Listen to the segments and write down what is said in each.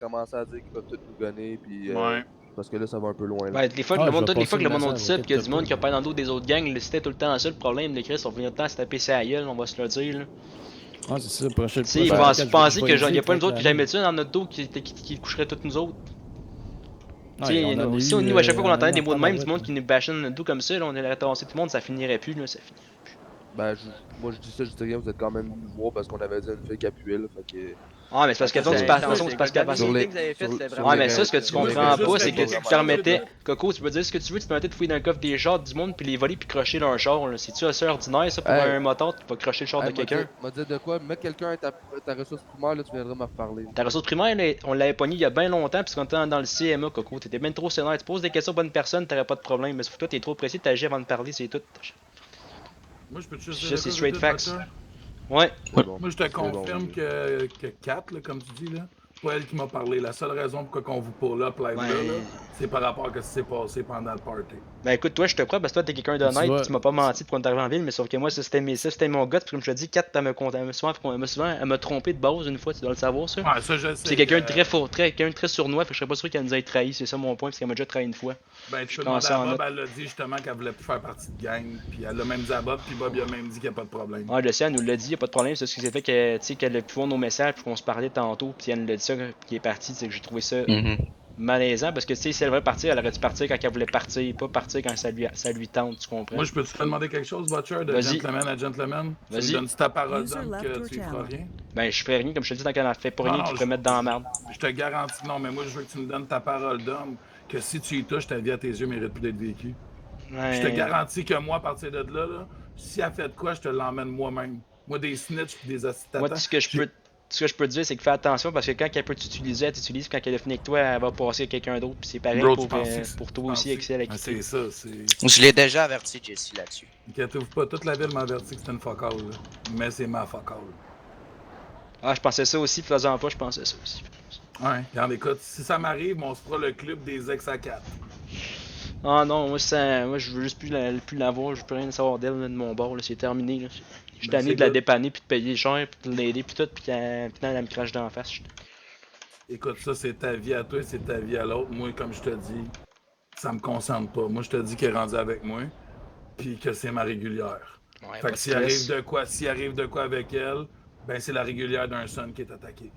commencer à dire qu'ils peuvent tous nous gonner, puis Ouais. parce que là, ça va un peu loin. Là. Ouais, les fois que le monde, toutes les fois que le monde message, dit ça, pis qu'il y a du inquiète-toi monde qui a pas. pas dans le dos des autres gangs, c'était tout le temps ça le problème de Chris, on venait tout le temps à se taper sa gueule, on va se le dire là. Ah, c'est ça, prochaine Tu sais, ils fois, vont je penser vais que le genre, y a dire pas très nous autres qui clairement. jamais ça dans notre dos qui coucherait toutes nous autres. Tu Ouais, sais, on en a si eu, nous, à chaque fois qu'on on en a entendait eu des en mots de même, du tabarouette, monde là. qui nous bâchait dans notre dos comme ça, là, on allait ratasser tout le monde, ça finirait plus là, ça finirait plus. Ben, moi je dis ça, je dis rien, vous êtes quand même venus voir parce qu'on avait dit à une fille qui appuyait, là, fait que... Ah, mais c'est parce que Attends, donc, c'est- attention, c'est sur parce qu'à les- partir sur les- que vous avez fait, sur- c'était sur vraiment Ouais, les mais ça, ce que tu Moi, je comprends veux pas, juste c'est que régler tu quelque permettais. chose, Coco, tu peux dire ce que tu veux, tu permettais de fouiller dans le coffre des chars du monde, puis les voler, puis crocher leur char, là. C'est-tu assez ordinaire, ça, pour Hey. un motard, tu vas crocher le char de Hey, quelqu'un? m'a dit de quoi? Mets quelqu'un à ta ressource primaire, là, tu viendras me reparler. Ta ressource primaire, là, on l'avait pogné il y a bien longtemps, puisqu'on était dans le CMA, Coco. T'étais bien trop sénère. Tu poses des questions aux bonnes personnes, t'aurais pas de problème. Mais sauf que toi, t'es trop précis, t'agis avant de parler, c'est tout. Moi, je peux te juste Ça, dire c'est de quoi, straight vite, facts. Butcher? Ouais. C'est bon. Moi, je te C'est bon, confirme oui. que Kat, là, comme tu dis, là, c'est pas elle qui m'a parlé. La seule raison pourquoi on vous pull up live là, c'est par rapport à ce qui s'est passé pendant le party. Ben écoute, toi, je te crois, parce que toi, t'es quelqu'un Tu d'honnête, vois- pis tu m'as pas menti pour qu'on t'arrive en ville, mais sauf que moi, ça, c'était mon gars, puis comme je te dis, Kat, elle m'a trompé de base une fois, tu dois le savoir, ça. Ouais, ça, je sais. C'est quelqu'un de très fort, quelqu'un de très sournois, fait que je serais pas sûr qu'elle nous ait trahi, c'est ça mon point, parce qu'elle m'a déjà trahi une fois. Ben, tu Je peux prends demander ça à en Bob, note. elle a dit justement qu'elle voulait plus faire partie de gang, puis elle l'a même dit à Bob, puis Bob il a même dit qu'il n'y a pas de problème. Ouais, je sais, elle nous l'a dit, y'a pas de problème, c'est ce qui s'est fait que, tu sais, qu'elle a pu voir nos messages, puis qu'on se parlait tantôt, puis elle nous l'a dit ça, qui est partie, c'est que j'ai trouvé ça malaisant, parce que, tu sais, si elle voulait partir, elle aurait dû partir quand elle voulait partir, pas partir quand ça lui tente, tu comprends? Moi, je peux te demander quelque chose, Butcher, de Vas-y. gentleman à gentleman? Tu Vas-y. me donnes ta parole User d'homme left que your tu feras channel. rien? Ben, je ferais rien, comme je te dis, tant qu'elle en fait pas Non, rien, non, qui pourrait mettre dans la merde. Je te garantis, non, mais moi, je veux que tu me donnes ta parole d'homme, que si tu y touches, ta vie à tes yeux mérite plus d'être vécue. Ouais. Je te garantis que moi, à partir de là, si elle fait de quoi, je te l'emmène moi-même. Moi, des snitch et des assistants. Moi, tout ce que je peux te dire, c'est que fais attention parce que quand elle peut t'utiliser, elle t'utilise. Quand elle a fini avec toi, elle va passer à quelqu'un d'autre. Puis c'est pareil Bro, pour, tu penses que- pour tu toi penses aussi, que- Excel. Avec Ah, c'est ça, c'est... Je l'ai déjà averti, Jesse, là-dessus. Inquiétez-vous pas, toute la ville m'a averti que c'était une fuck all, là. Mais c'est ma fuck all. Ah, je pensais ça aussi, faisant pas, je pensais ça aussi. Ouais, regarde, écoute, si ça m'arrive, on se fera le club des ex à 4. Ah non, moi, je veux juste plus la voir, je veux plus rien savoir d'elle là, de mon bord, là, c'est terminé. Là. Je suis Ben, tanné c'est de la good. dépanner, puis de payer cher, puis de l'aider, puis tout, puis qu'elle me crache dans la face. Écoute, ça, c'est ta vie à toi, c'est ta vie à l'autre. Moi, comme je te dis, ça me concerne pas. Moi, je te dis qu'elle est rendue avec moi, puis que c'est ma régulière. Ouais, Fait pas que de s'il stress. arrive de quoi avec elle, ben c'est la régulière d'un son qui est attaqué.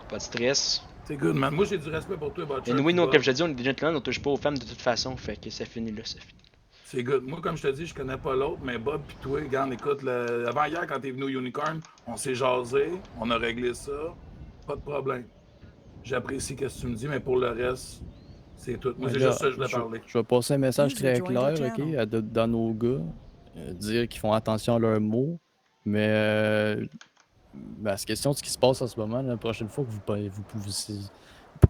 Pas de stress. C'est good, man. Moi, j'ai du respect pour toi, Butcher. Et nous, oui, puis nous, Bob. comme je te dis, on est des gentlemen, on touche pas aux femmes de toute façon, fait que ça finit là, ça finit. C'est good. Moi, comme je te dis, je connais pas l'autre, mais Bob pis toi, regarde, écoute, avant hier, quand t'es venu au Unicorn, on s'est jasé, on a réglé ça, pas de problème. J'apprécie ce que tu me dis, mais pour le reste, c'est tout. Moi, c'est Là, juste ça que je voulais parler. Je vais passer un message User très joined clair, your ok, channel. dans nos gars. Dire qu'ils font attention à leurs mots. Mais ben, c'est question de ce qui se passe en ce moment. La prochaine fois que vous pouvez.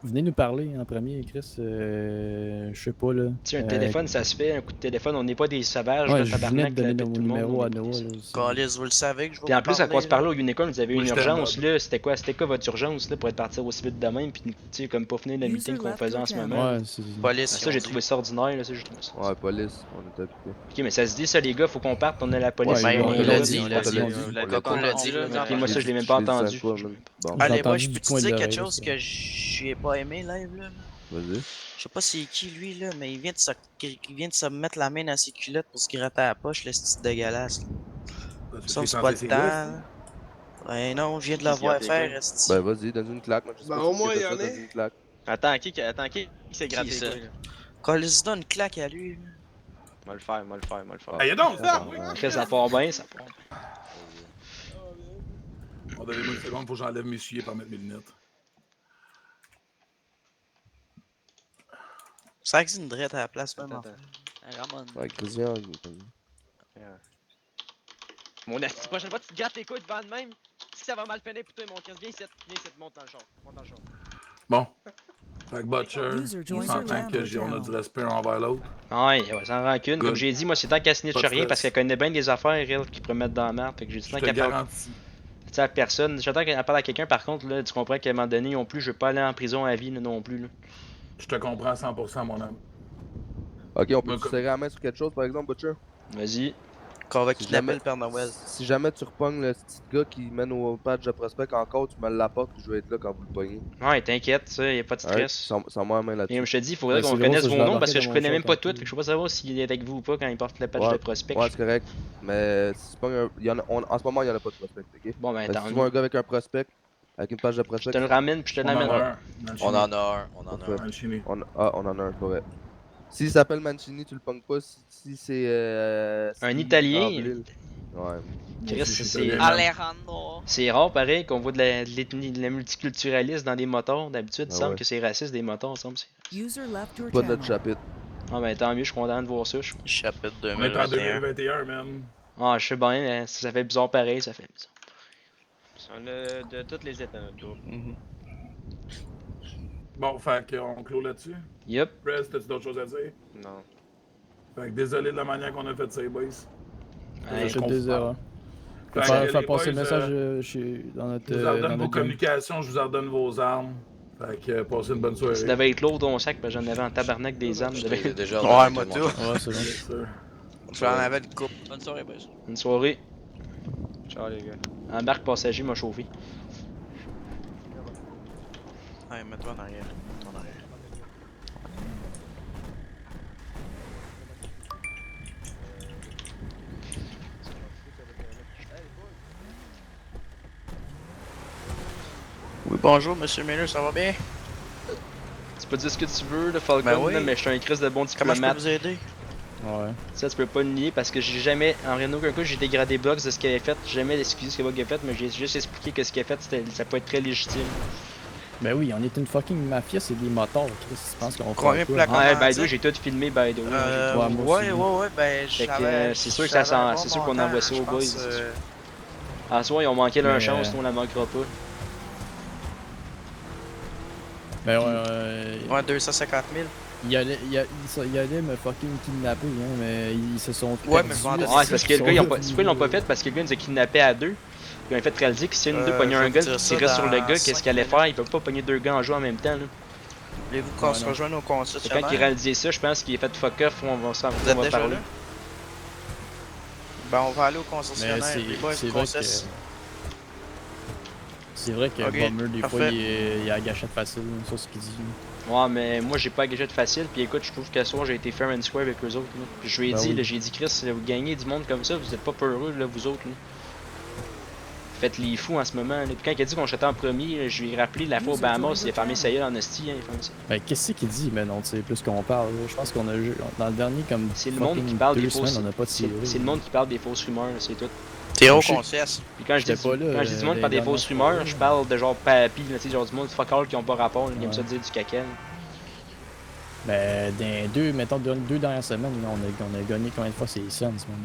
Venez nous parler en premier, Chris. Je sais pas là. Tu sais, un téléphone, ça se fait, un coup de téléphone, on n'est pas des sauvages, Ouais, là, je venais tabarnak, de donner là, mon tout le monde, numéro on à est pas Noah. des- Là, aussi. Callis, vous le savez que je vais Puis en vous plus, quand on se parler, parlait au Unicorn, vous avez Moi, une je t'aime, urgence, Bob. là. C'était quoi votre urgence, là, pour être parti aussi vite de même, puis, tu sais, comme pas finir le User meeting qu'on left faisait your en ce channel. moment. Ouais, c'est. Ah, Police, ça, j'ai trouvé ça ordinaire, là, ça, j'ai trouvé ça. Ouais, police, on était occupés. Ok, mais ça se dit, ça, les gars, faut qu'on parte, on a la police. Ouais, Ben, on il l'a l'a dit, dit, on il l'a l'a dit. dit. Le coco l'a dit. Ok, moi, ça, je l'ai même pas entendu. Bon, J'ai Allez, moi, entendu je du peux te coin de dire l'oreille, quelque chose ça. que j'ai pas aimé live, là? vas-y. Je sais pas c'est qui, lui, là, mais il vient de se mettre la main dans ses culottes pour se gratter à la poche, le style dégueulasse, là. Parce que Ça, t'es c'est pas le censé temps, essayer, là. Ouais, non, je viens de la voir faire, esti. Ben, vas-y, donne-lui une claque. Moi, je sais Ben, pas au si moins, c'est il y ça, en a. donne-lui une claque. Attends, qui s'est gratté ça? quoi, là? Colle-lui donne une claque à lui, là. Moi le faire, moi le faire, moi le faire. Ah, y'a donc ça! Chris, ça part bien, ça part. On donnez-moi une seconde, faut que j'enlève mes souliers pour mettre mes lunettes. Ça existe une drette à la place, même. Attends, Ramon. Ouais, Christian, Mon asti, prochaine fois, tu te grattes tes couilles devant de même. Si ça va mal finir pour toi, mon Chris, viens ici, monte dans le char. Monte dans le char. Bon. Fait que Butcher, User on joined s'entend your que channel. on a du respect envers l'autre. Ouais, ouais, sans rancune. Comme Good. j'ai dit, moi, c'est tant qu'elle snitch Pas de rien stress. parce qu'elle connaît bien des affaires, elle, qui pourrait mettre dans la merde. Fait que j'ai dit, Je tant te qu'elle parle garantis. tu sais, à personne. J'attends qu'elle parle à quelqu'un, par contre, là, tu comprends qu'à un moment donné, non plus, je veux pas aller en prison à vie, là, non plus, là. Je te comprends à 100%, mon homme. Ok, on peut Moi, se serrer la main sur quelque chose, par exemple, Butcher? Vas-y. Qu'on va Si kidnapper jamais, le Père Noël. si jamais tu repognes le petit gars qui mène au patch de prospect encore, tu me l'apportes puis je vais être là quand vous le pognez. Ouais, t'inquiète, ça, y a pas de Alright? stress. Sans moi la main Mais là-dessus. comme je te dis, il faudrait Ben, qu'on c'est drôle, reconnaisse ça, je vos l'ai noms parce embarqué que dans je mon connais char même pas tantôt. toutes. Fait que je peux pas savoir s'il est avec vous ou pas quand il porte le patch Ouais, de prospect. ouais, c'est correct. Mais si tu pognes en ce moment, il n'y en a pas de prospect, ok? Bon, ben Fait que tant si tu vois mieux. un gars avec un prospect, avec une page de Je prospect, te le ramène puis je te On en l'amène. a un. On Mancini. en a un, on en a parfait. un. Mancini. On en a un, c'est pas vrai. S'il s'appelle Mancini, tu le pognes pas. Si c'est Un Steve Italien, Tremblay, ouais. Moi Chris, aussi, je suis c'est italien, man. Alejandro. c'est rare pareil qu'on voit de l'ethnie, de la multiculturalisme dans des motards. D'habitude, il Ah semble ouais. que c'est raciste des motards, il semble. User left your Pas de notre channel. chapitre. Ah ben tant mieux, je suis content de voir ça. Chapitre On est en 2021. 2021, man. Ah, je sais bien, mais ça fait bizarre pareil, ça fait bizarre. On a de toutes les états, notre groupe. Bon, fait qu'on clôt là-dessus. Yup. Prez, t'as-tu d'autres choses à dire? Non. Fait que désolé de la manière qu'on a fait ça, les boys. Ouais, Je Faites des erreurs. Fait que Faire les passer le boys, message dans je notre, vous dans ordonne vos notre gang. communications, je vous ordonne vos armes. Fait que passez une bonne soirée. ça devait être lourd ton sac, parce que j'en avais en tabarnak des armes. Je t'ai déjà Ouais, ordonné moi tout, tout. mon chum. Ouais, c'est bon. Yes, sir. Je en avais une coupe. Bonne soirée, boys. Une soirée. Ciao les gars. Embarque passager m'a chauffé. Ouais, mets-toi en arrière. Mets-toi en arrière. Oui, bonjour, monsieur Miller, ça va bien? Tu peux dire ce que tu veux, le Falcon, Ben oui. là, mais je suis un Chris de bon Comment je peux diplomate. vous aider? Ouais. Ça, tu peux pas le nier parce que j'ai jamais, en rien aucun cas, j'ai dégradé Bugs de ce qu'il avait fait. J'ai jamais excusé ce que Bugs a fait, mais j'ai juste expliqué que ce qu'il a fait, ça peut être très légitime. Ben oui, on est une fucking mafia, c'est des motards, Chris. Tu penses qu'on Combien croit pour la quoi? Ouais, comment by the way, dire? j'ai tout filmé, by the way. Ouais, moi aussi. Ouais, ben, Fait que, j'avais. c'est sûr que ça j'avais un c'est sûr bon qu'on montant, envoie ça je aux boys, pense, c'est sûr. En soi, ils ont manqué leur Mais, chance, nous on la manquera pas. Ben ouais, Ouais, 250 000. il allait me fucking kidnapper, hein, mais ils se sont. Ouais, mais je m'en perdus. donne Ouais, c'est parce que le Ils gars, ils ont sont pas, c'est quoi, ils l'ont pas fait parce que le gars nous a kidnappé à deux. Ils ont fait réaliser que si une deux pognait je un vais gars vous dire qui ça tirait sur le dans gars, qu'est-ce 5 qu'il allait minutes. faire? Il peut pas pogner deux gars en jeu en même temps. Là. Voulez-vous qu'on Ouais, se non. rejoigne au Fait quand concessionnaire? il réalisait ça, je pense qu'il a fait fuck off, on va s'en Vous êtes on va déjà parler. là? Ben, on va aller au Mais concessionnaire. Les boys, c'est au vrai que. concessionnaire. C'est vrai que Ok, Bomber, des fois, parfait. il a la gâchette facile, ça, c'est ce qu'il dit. Ouais, mais moi j'ai pas gagé de facile, puis écoute, je trouve que ce soir j'ai été fair and square avec eux autres. Là. Puis je lui ai Ben dit, oui. là, j'ai dit, Chris, là, vous gagnez du monde comme ça, vous êtes pas peureux, là, vous autres. Là. Faites les fous en ce moment. Là. Puis quand il a dit qu'on jetait en premier, là, je lui ai rappelé la fois au Bahamas, il a fermé sa gueule en hostie, hein, il a fermé ça. Ben, qu'est-ce qu'il dit? Mais non, tu sais, plus qu'on parle, là, je pense qu'on a dans le dernier, comme C'est le monde qui fucking parle 2 des semaines, fausses. on n'a pas C'est tiré. c'est le monde qui parle des fausses rumeurs, là, c'est tout. T'es au Je sais- concession. Puis quand je dis, J'étais pas là, quand je dis du monde qui les parle des fausses dernières rumeurs, fois. je parle de genre papy, là, tu sais, genre du monde fuck all qui ont pas rapport, là, qui aime Ouais. ça dire du caca. là. Ben, mettons, deux dernières semaines, là, on a gagné combien de fois ces Suns, man?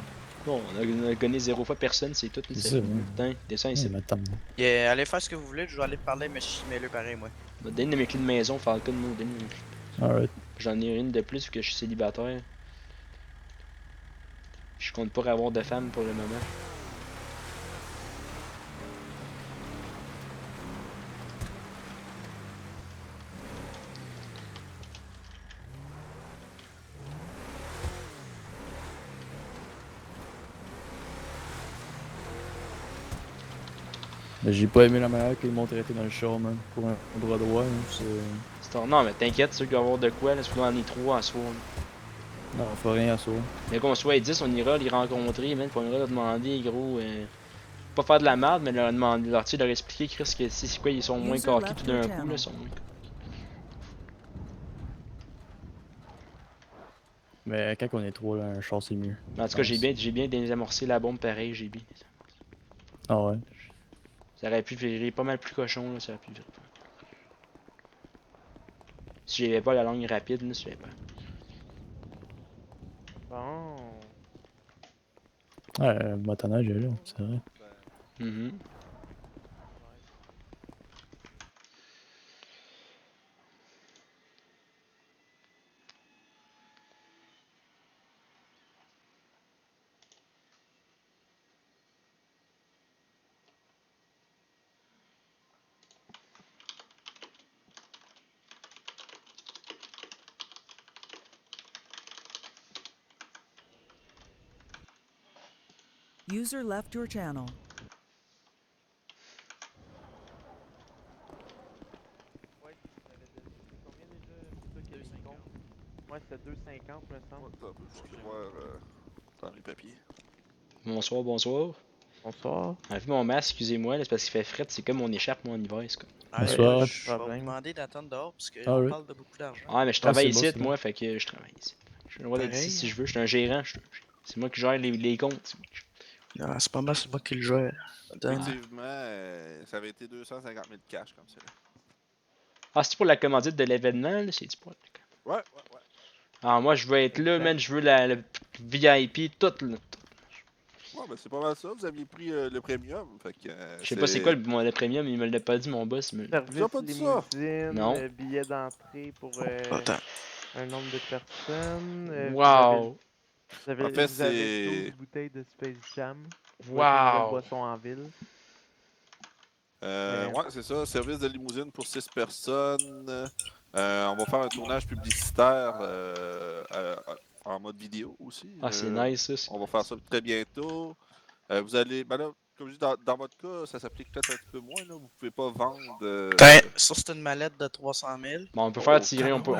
Bon, on a gagné 0 fois personne, c'est tout. C'est C'est ça, ouais. putain, descends ici. Ouais, mettons. Yeah, allez faire ce que vous voulez, je vais aller parler à monsieur Miller pareil, moi. Donne mes clés de maison, Falcon, moi, donne mes clés. Alright. J'en ai une de plus vu que je suis célibataire. Je compte pas avoir de femme pour le moment. Ben, j'ai pas aimé la manière qu'ils m'ont traité dans le show, man. Pour un bras droit, hein, Non, mais t'inquiète, sûr qu'il va y avoir de quoi, là, surtout en est 3 en soi. Non, on fait rien à ça. Mais qu'on soit 10, on ira les rencontrer, man, puis on ira leur demander, gros, pas faire de la merde, mais leur demander, tu sais, leur expliquer, Chris, que c'est quoi, ils sont moins User coqués left tout d'un your coup, là, channel. ils sont moins. Mais quand on est trois, là, un char, c'est mieux. Mais en tout cas, j'ai bien désamorcé la bombe pareil, j'ai bien. Ah ouais. Ça aurait pu virer pas mal plus cochon, là, ça aurait pu virer. Si j'avais pas la langue rapide, là, si j'avais pas. Bon. Ouais, le motoneige est là, c'est vrai. Mhm. User left your channel. Ouais, c'est combien déjà? C'est toi qui as mis compte? Ouais, c'était 2,50 me semble. Attends, je vais voir dans les papiers. Bonsoir, bonsoir. Bonsoir. Enlève mon masque, excusez-moi, là, c'est parce qu'il fait fret, c'est comme mon écharpe, moi, en hiver, c'est comme. Bonsoir. Je vais vous demander d'attendre dehors parce Ah qu'on oui. parle de beaucoup d'argent. Ah, mais je Ah, travaille c'est bon, ici, c'est bon. moi, fait que je travaille ici. J'ai le droit d'être ici Pareil. si je veux, je suis un gérant. C'est moi qui gère les comptes. Non, c'est pas mal, c'est moi qui le gère. Donne. Effectivement, ça avait été 250 000 cash comme ça. Ah, c'est pour la commandite de l'événement, là, c'est-tu pas? Ouais, ouais, ouais. Ah, moi, je veux être là, man, je veux le VIP, tout, là. Ouais, ben c'est pas mal ça. Vous aviez pris le premium. Fait que, Je sais pas c'est quoi le premium, il me l'a pas dit, mon boss. Mais... Vous avez pas dit ça? Limousine, Non. billet d'entrée pour Attends. un nombre de personnes. Wow! Vous avez En fait, vous avez c'est- 12 bouteilles de Space Jam. Pour une nouvelle Wow! boisson en ville. Ouais, c'est ça. Service de limousine pour 6 personnes. On va faire un tournage publicitaire en mode vidéo aussi. Ah, c'est nice, ça. On va faire ça très bientôt. Vous allez. Ben là, comme je dis, dans votre cas, ça s'applique peut-être un petit peu moins. Là. Vous pouvez pas vendre. Ça, c'est une mallette de 300 000. Bon, on peut Oh, faire tirer, on peut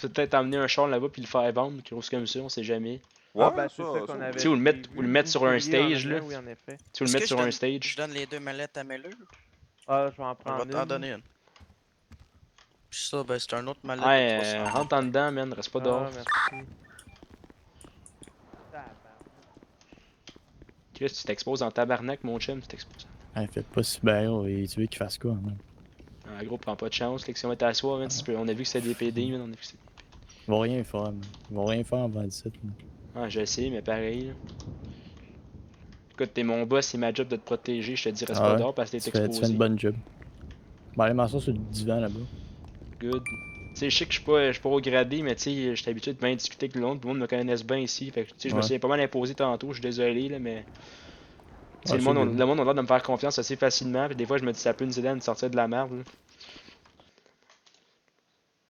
peut-être amener un char là-bas puis le faire vendre, quelque chose comme ça, on sait jamais. Ouais, Ah, ben c'est ça qu'on oui. avait. Tu sais, ou le mettre prévu. sur un Vous pourriez en stage, amener, là. Oui, en effet. Tu veux le Est-ce mettre que sur je un donne- stage? Je donne les 2 mallettes à Melleux. Ah, je vais en On va prendre t'en une. donner une. Puis ça, ben c'est un autre mallette Ouais, de 300 000. rentre en dedans, man, reste pas dehors. Ah, merci. Tabarnak. Chris, tu t'exposes en tabarnak, mon chum, tu t'exposes. Ah, faites pas si bien, oh, et tu veux qu'il fasse quoi, man? En gros, prends pas de chance, là, que si on va t'asseoir, man, on a vu que c'était des PD, man, on a vu que c'était... Ils vont rien faire, man. Ils vont rien faire avant 17. man. Ah, je sais, mais pareil, là. Écoute, t'es mon boss, c'est ma job de te protéger, je te dis reste Ah pas ouais? dehors parce que t'es Tu fais exposé. une bonne job. Bon, allez m'asseoir sur le divan là-bas. Good. Tu sais, je sais que je suis pas au gradé, mais tu sais, je suis habitué de bien discuter avec le monde, tout le monde me connaisse bien ici, fait que tu sais, je me Ouais. suis pas mal imposé tantôt, je suis désolé, là, mais... Tu sais, Ah, le c'est monde good. a l'air de me faire confiance assez facilement, puis des fois je me dis ça peut nous aider à nous sortir de la merde, là.